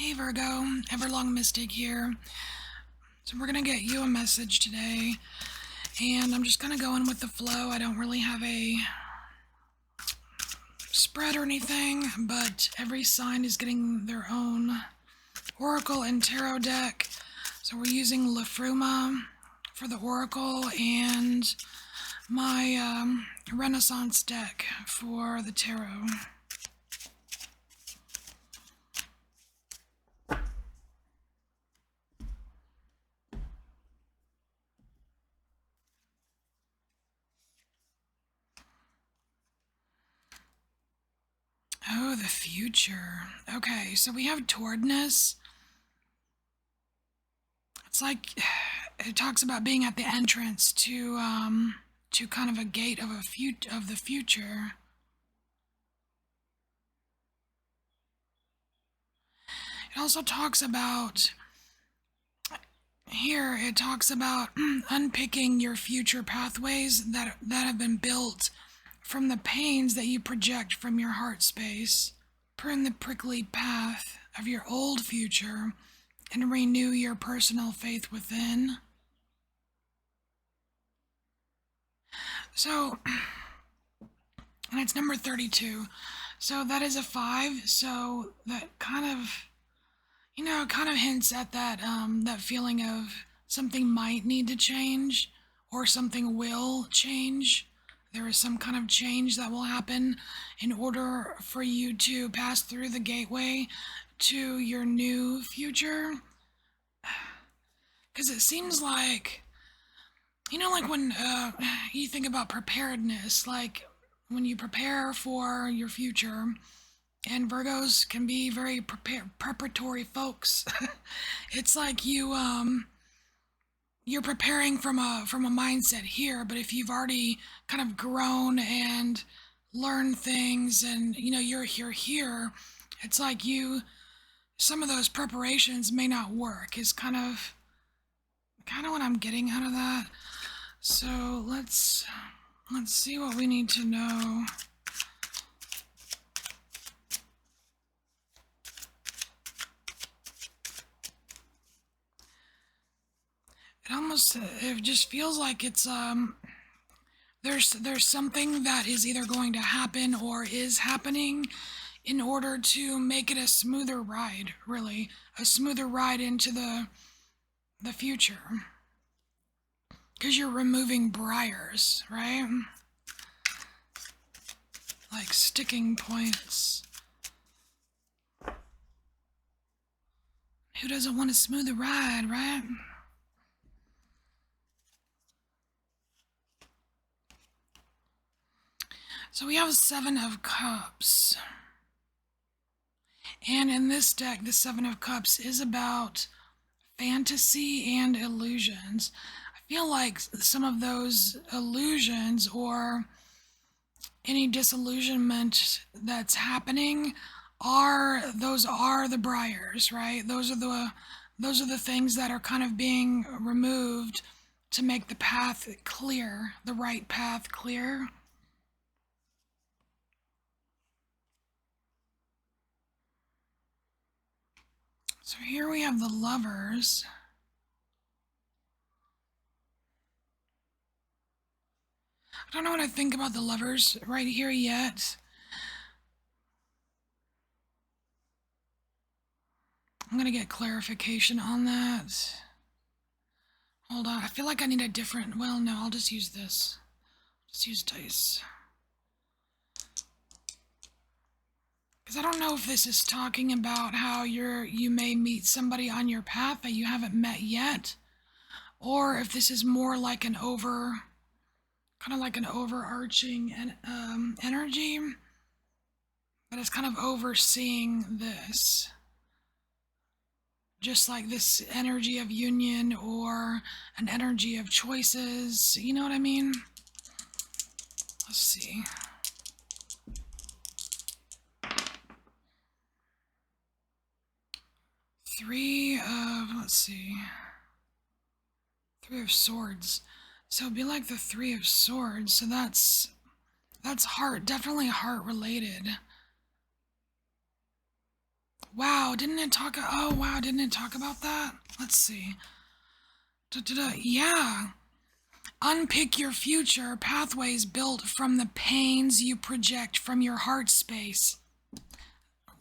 Hey Virgo, EverlongMystic here. So we're going to get you a message today, and I'm just kind of going with the flow. I don't really have a spread or anything, but every sign is getting their own oracle and tarot deck. So we're using La Fruma for the oracle and my Renaissance deck for the tarot. Oh, the future. Okay, so we have towardness. It's like it talks about being at the entrance to kind of a gate of the future. It also talks about here. It talks about unpicking your future pathways that have been built from the pains that you project from your heart space. Prune the prickly path of your old future and renew your personal faith within. So, and it's number 32. So that is a 5. So that kind of hints at that that feeling of something might need to change or something will change. There is some kind of change that will happen in order for you to pass through the gateway to your new future. Because it seems like, like when you think about preparedness, like when you prepare for your future, and Virgos can be very preparatory folks. It's like you're preparing from a mindset here, but if you've already kind of grown and learned things, and you're here, it's like some of those preparations may not work. Is kind of what I'm getting out of that. So let's see what we need to know. It just feels like it's there's something that is either going to happen or is happening in order to make it a smoother ride, really, a smoother ride into the future. Because you're removing briars, right? Like sticking points. Who doesn't want a smoother ride, right? So we have 7 of Cups. And in this deck, the 7 of Cups is about fantasy and illusions. I feel like some of those illusions or any disillusionment that's happening are the briars, right? Those are the things that are kind of being removed to make the path clear, the right path clear. So here we have the Lovers. I don't know what I think about the Lovers right here yet. I'm gonna get clarification on that. Hold on, I feel like I need a different, well, no, I'll just use this. Just use dice. Because I don't know if this is talking about how you may meet somebody on your path that you haven't met yet, or if this is more like kind of like an overarching energy that is kind of overseeing this. Just like this energy of union or an energy of choices, you know what I mean? Let's see. Three of Swords. So it'd be like the 3 of Swords. So that's heart, definitely heart related. Wow, didn't it talk? Oh, wow, didn't it talk about that? Let's see. Yeah. Unpick your future pathways built from the pains you project from your heart space.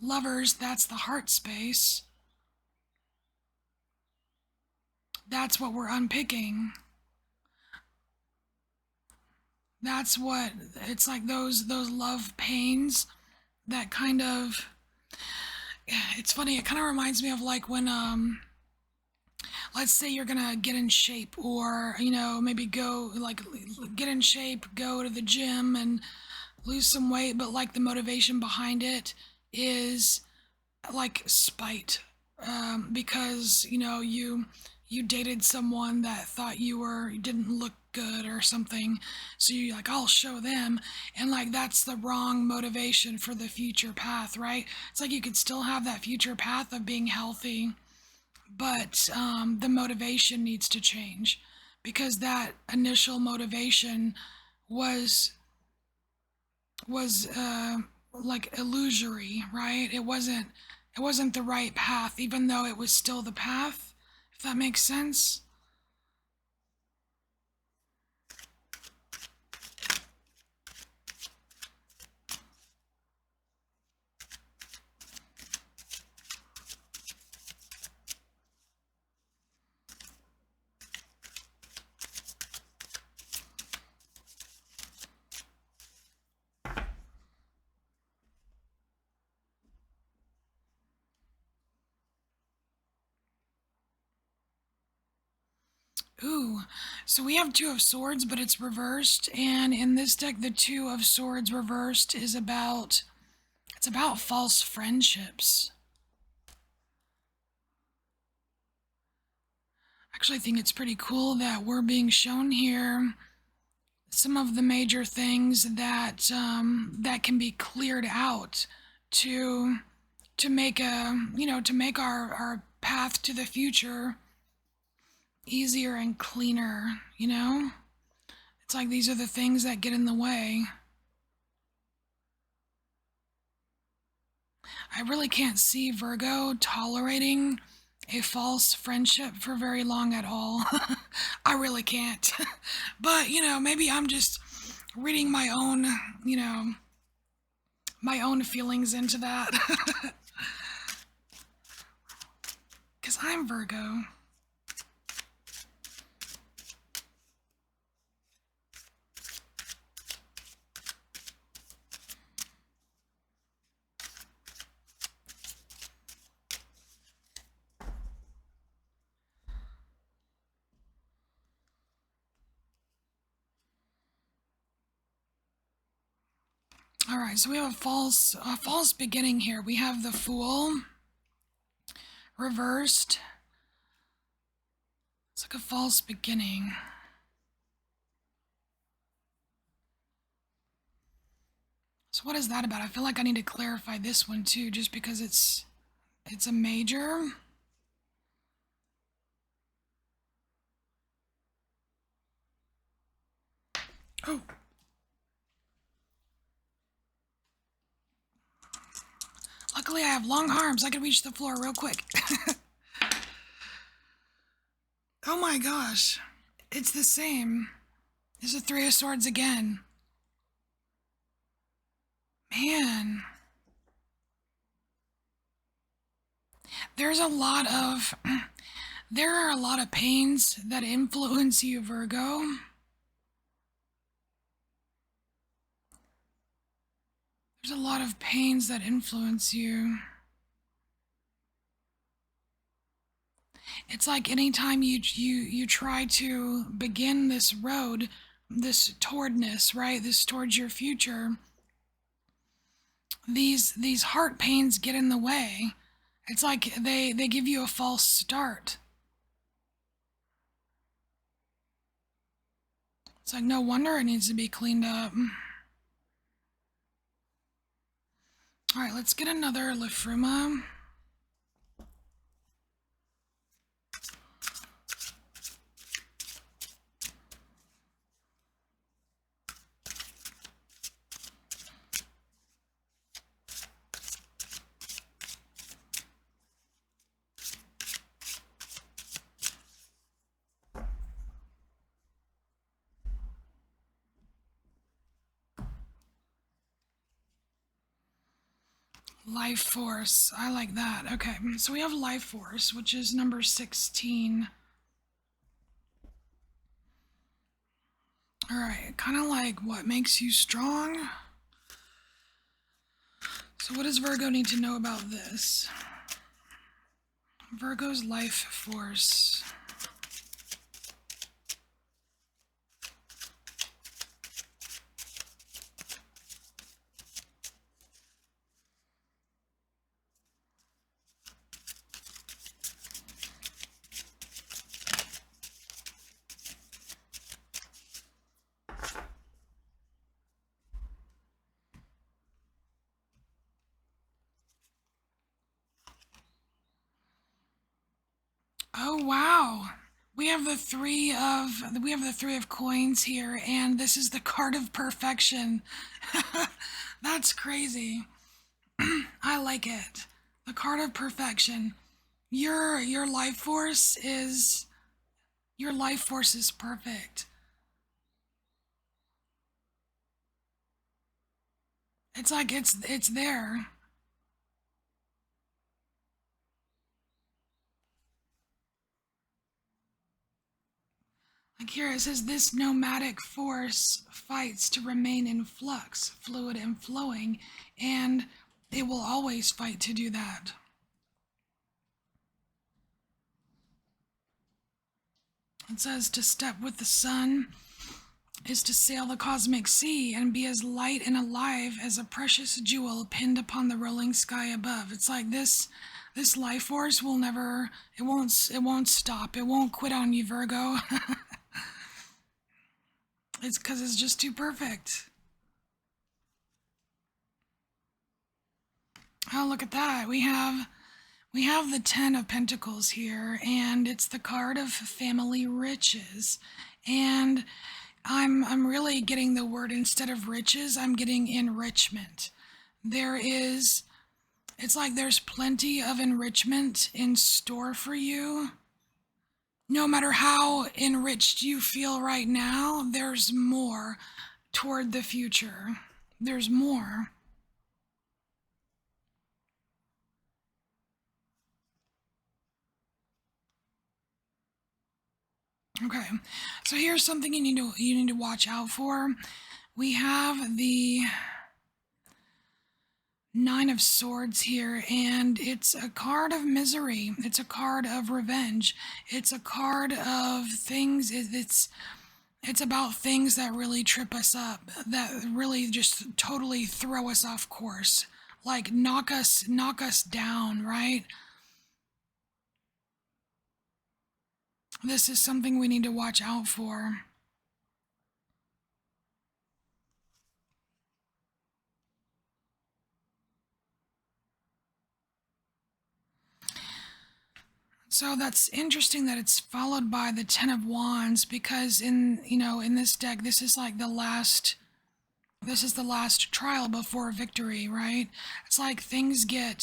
Lovers, that's the heart space. That's what we're unpicking. That's what it's like, those love pains that kind of, it's funny, it kind of reminds me of like when let's say you're gonna get in shape, or maybe go like get in shape, go to the gym and lose some weight, but like the motivation behind it is like spite, because you dated someone that thought you didn't look good or something, so you like, I'll show them, and like that's the wrong motivation for the future path, right? It's like you could still have that future path of being healthy, but the motivation needs to change, because that initial motivation was like illusory, right? It wasn't the right path, even though it was still the path, if that makes sense. Ooh, so we have Two of Swords, but it's reversed, and in this deck, the Two of Swords reversed is about, it's about false friendships. Actually, I think it's pretty cool that we're being shown here some of the major things that that can be cleared out to make our path to the future easier and cleaner. It's like these are the things that get in the way. I really can't see Virgo tolerating a false friendship for very long at all. I really can't. But, maybe I'm just reading my own feelings into that. Because I'm Virgo. All right, so we have a false beginning here. We have the Fool reversed. It's like a false beginning. So what is that about? I feel like I need to clarify this one too, just because it's a major. Oh. Luckily I have long arms. I can reach the floor real quick. Oh my gosh. It's the same. It's the Three of Swords again. Man. There's a lot of there are a lot of pains that influence you, Virgo. There's a lot of pains that influence you. It's like anytime you try to begin this road, this towardness, right? This towards your future, these heart pains get in the way. It's like they give you a false start. It's like, no wonder it needs to be cleaned up. All right, let's get another Lefruma. Life force. I like that. Okay, so we have life force, which is number 16. All right, kind of like what makes you strong. So what does Virgo need to know about this? Virgo's life force. Oh wow. We have the 3 of coins here, and this is the card of perfection. That's crazy. I like it. The card of perfection. Your life force is your life force is perfect. It's like it's there. Like here it says this nomadic force fights to remain in flux, fluid and flowing, and it will always fight to do that. It says to step with the sun is to sail the cosmic sea and be as light and alive as a precious jewel pinned upon the rolling sky above. It's like this life force will never it won't stop. It won't quit on you, Virgo. It's because it's just too perfect. Oh, look at that. We have the 10 of Pentacles here, and it's the card of family riches. And I'm really getting the word, instead of riches, I'm getting enrichment. It's like there's plenty of enrichment in store for you. No matter how enriched you feel right now, there's more toward the future. There's more. Okay, so here's something you need to watch out for. We have the 9 of Swords here, and it's a card of misery. It's a card of revenge. It's a card of things. It's about things that really trip us up, that really just totally throw us off course, like knock us down, right? This is something we need to watch out for. So that's interesting that it's followed by the 10 of Wands, because in this deck, this is like the last trial before victory, right? It's like things can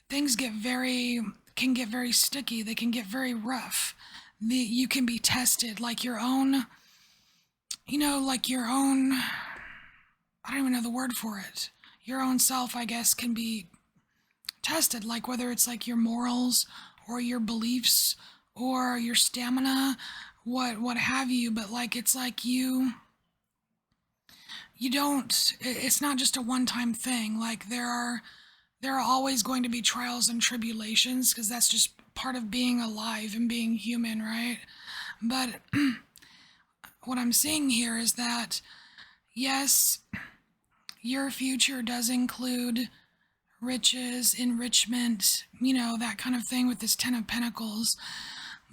get very sticky. They can get very rough. You can be tested, like your own, I don't even know the word for it. Your own self, I guess, can be tested, like whether it's like your morals or your beliefs or your stamina, what have you. But like it's like you don't it's not just a one-time thing. Like there are always going to be trials and tribulations, because that's just part of being alive and being human, right? But what I'm seeing here is that, yes, your future does include riches, enrichment, that kind of thing with this 10 of Pentacles,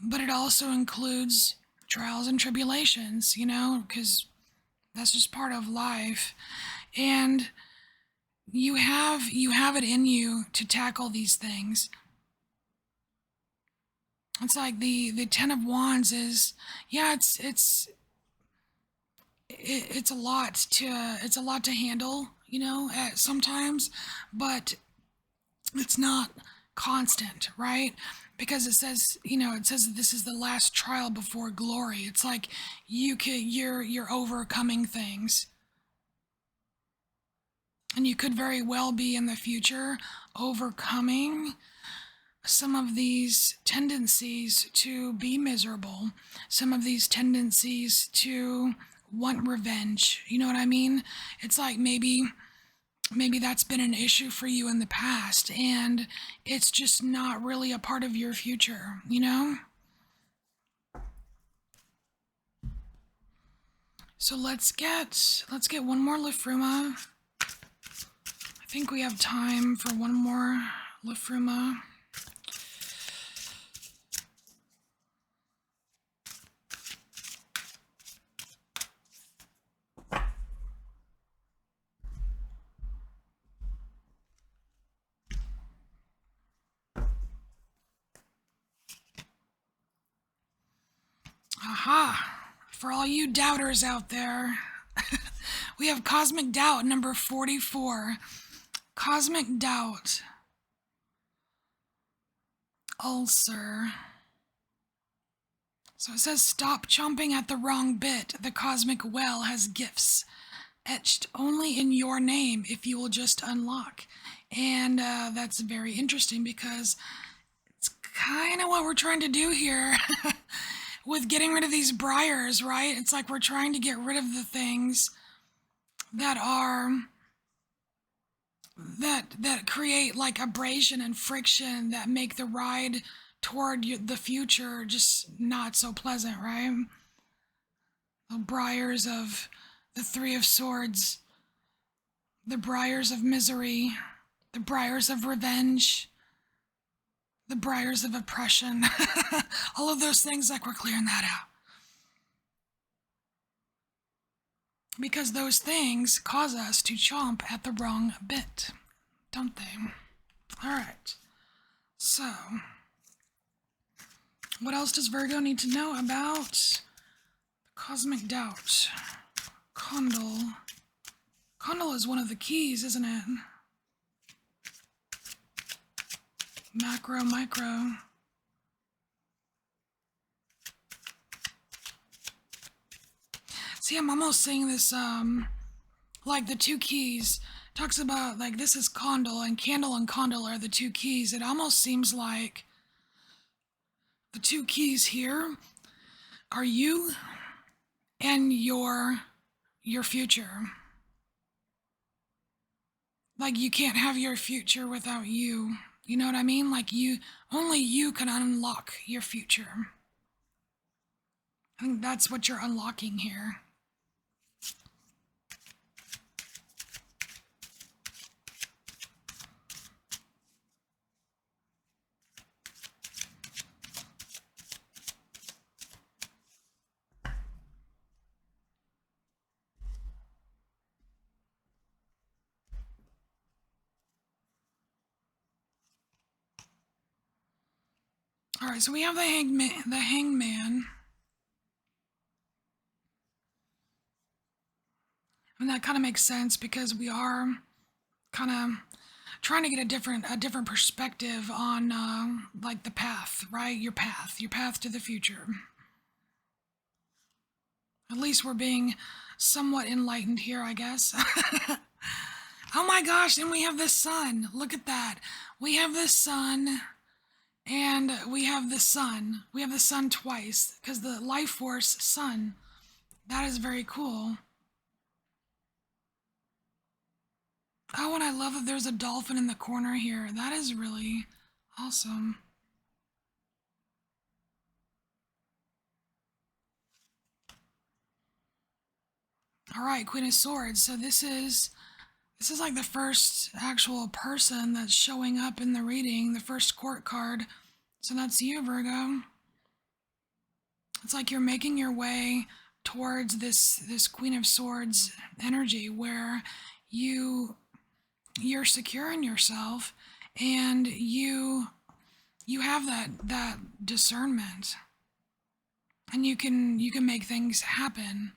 but it also includes trials and tribulations, because that's just part of life. And you have it in you to tackle these things. It's like the 10 of Wands is, yeah, it's a lot to handle, at sometimes, but it's not constant, right? Because it says that this is the last trial before glory. It's like you're overcoming things. And you could very well be in the future overcoming some of these tendencies to be miserable, some of these tendencies to want revenge. You know what I mean? It's like maybe that's been an issue for you in the past and it's just not really a part of your future, you know? So let's get one more Lafruma. I think we have time for one more Lafruma. Aha! For all you doubters out there, we have Cosmic Doubt number 44. Cosmic Doubt. Ulcer. So it says, stop chomping at the wrong bit. The cosmic well has gifts etched only in your name if you will just unlock. And that's very interesting because it's kind of what we're trying to do here with getting rid of these briars, right? It's like we're trying to get rid of the things that are that create like abrasion and friction that make the ride toward the future just not so pleasant, right? The briars of the Three of Swords, the briars of misery, the briars of revenge, the briars of oppression. All of those things, like we're clearing that out. Because those things cause us to chomp at the wrong bit, don't they? All right. So, what else does Virgo need to know about cosmic doubt? Condal. Condal is one of the keys, isn't it? Macro, micro. See, I'm almost saying this, like the two keys. Talks about, like, this is condal, and candle and condal are the two keys. It almost seems like the two keys here are you and your future. Like, you can't have your future without you. You know what I mean? Like, only you can unlock your future. I think that's what you're unlocking here. All right, so we have the hangman. And that kind of makes sense because we are kind of trying to get a different perspective on like the path, right? Your path to the future. At least we're being somewhat enlightened here, I guess. Oh my gosh, and we have the sun. Look at that. We have the sun and we have the sun. We have the sun twice because the life force sun. That is very cool. Oh, and I love that there's a dolphin in the corner here. That is really awesome. All right, Queen of Swords. So this is like the first actual person that's showing up in the reading, the first court card. So that's you, Virgo. It's like you're making your way towards this Queen of Swords energy where you're secure in yourself and you have that discernment and you can make things happen.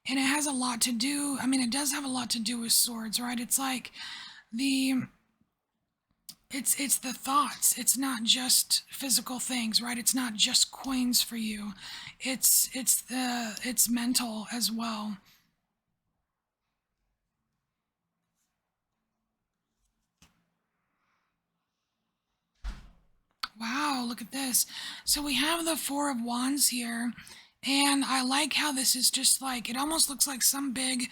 And it has a lot to do, I mean, it does have a lot to do with swords, right? It's like it's the thoughts. It's not just physical things, right? It's not just coins for you. It's mental as well. look at this. So we have the Four of Wands here, and I like how this is just like, it almost looks like some big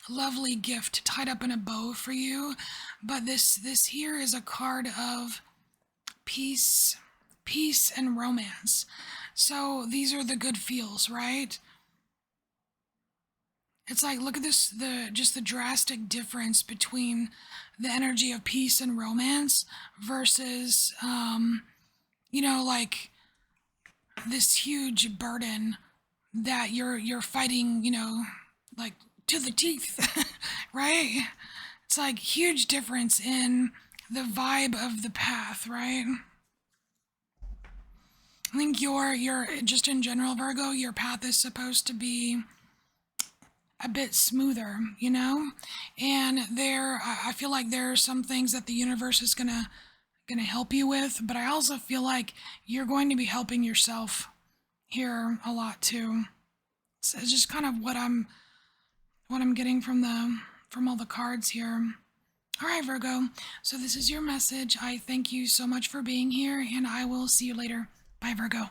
lovely gift tied up in a bow for you. But this here is a card of peace, peace and romance. So these are the good feels, right? It's like, look at this, the drastic difference between the energy of peace and romance versus, like this huge burden that you're fighting, like to the teeth, right? It's like huge difference in the vibe of the path, right? I think you're just in general, Virgo, your path is supposed to be a bit smoother, and I feel like there are some things that the universe is gonna help you with, but I also feel like you're going to be helping yourself here a lot too. So it's just kind of what I'm getting from all the cards here. All right, Virgo, so this is your message. I thank you so much for being here, and I will see you later. Bye, Virgo.